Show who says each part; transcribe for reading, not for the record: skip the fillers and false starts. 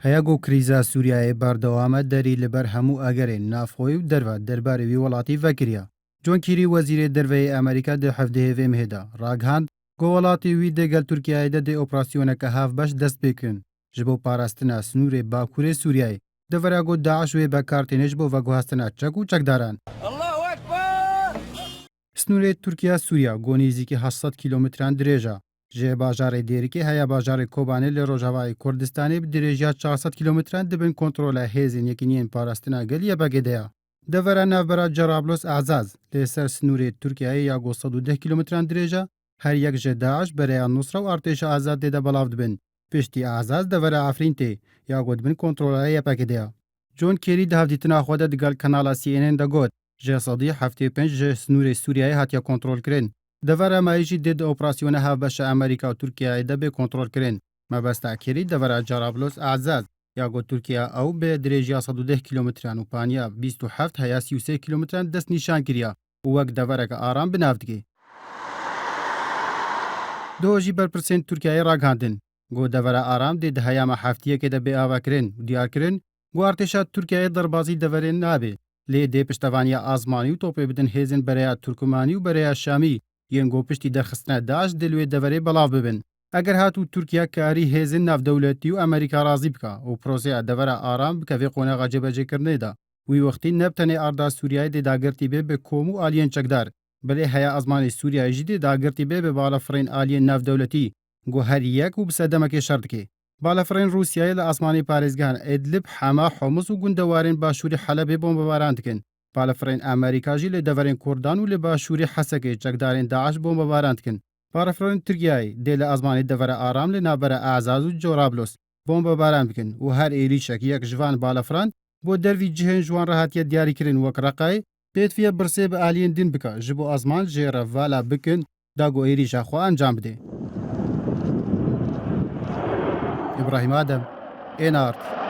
Speaker 1: هەیەگۆ کریزا سووریایە بەردەوامە دەری لەبەر هەموو ئەگەرێن نافخۆی و دەرەوە دەربارەوی وڵاتی ڤەکریا. جۆن کیری وەزیرê derveyê Amerîka di hevdehêvê mehêda ragihand ku welatê wî dê gel Tirkiyeyê de dê operasyoneke hevbeş dest pê kirin ji bo parastina snûrê Bakurê Sûriyayê. Devera got Daeş wê bekar têne ji bo veguhestina çek û çekdaran. Snûrê Tirkiya Sûriya gonîzîkî 800 kîlometran dirêj e. Ji bajarê Dêrikê heya bajarê Kobanê li Rojavayê Kurdistanê bi dirêjiya 400 kîlometran dibin kontrola hêzên yekîniyên parastina gel Yebegê de ye. Devera navbera Cerablos Azaz lê ser snûrê Tirkiyeyê ya got 110 kîlometran dirêj e. Her yek ji Daeş, Bereya Nusra û Artêşa Azadê de belav dibin. Piştî Azaz devera Efrîn tê ya got dibin kontrola Yebegê de ye. John Kerry di hevdîtina xwe de digel kanala CNN de got ji sedî 75 ji snûrê Sûriyayê hatiye kontrolkirin. Devera me jî dê di operasyona hevbeşa Amerîka û Tirkiyeyê de bê kontrolkirin. Mebesta Kerry devera Cerablos Azaz ya got Tirkiya ew bê dirêjiya 110 kîlometran û paniya 27 heya 33 kîlometran dest nîşan kiriye û wek devereke aram bi nav dike. Duho jî berpirsên Tirkiyeyê ragihandin. Got devera aram dê di heyama heftiyekê de bê avakirin û diyarkirin ku artêşa Tirkiyeyê derbasî deverê nabe. Lê dê piştevaniya azmanî û topê bidin hêzên Bereya Turkmanî û Bereya Şamî yên got piştî derxistina Daeş dê li wê deverê belav bibin. Eger hatû Tirkiye karî hêzên navdewletî û Amerîka razî bike û proseya devera aram bikeve qonexa cebecêkirinê de. Wî wextî ne bi tenê arda Sûriyayê dê dagirtî bê bi kom û aliyên çekdar. Bilê heya azmanê Sûriyayê jî dê dagirtî bê bi balafirên aliyên navdewletî. Got her yek û bi sedemekê şer dike. Balafirên Rûsyayê li asmanê parêzgehan Idlib, Hema, Homs û gundewarên başûrê Helebê bombebaran dikin. Balafirên Amerîka jî li deverên Kurdan û li başûrê Hesekê çekdarên Daeş bombebaran dikin. Balafirên Tirkiyeyê dê li azmanê devera aram li navbera Azaz û Cerablos bombebaran bikin û her êrişek yek ji van balafiran bo dervî cihên ji wan re hatiye diyarîkirin wek Reqayê pêdiviya birsê bi aliyên din bike ji bo azman jê re vala bikin da got êrişa xwe encam bide. İbrahim Adem, Enart.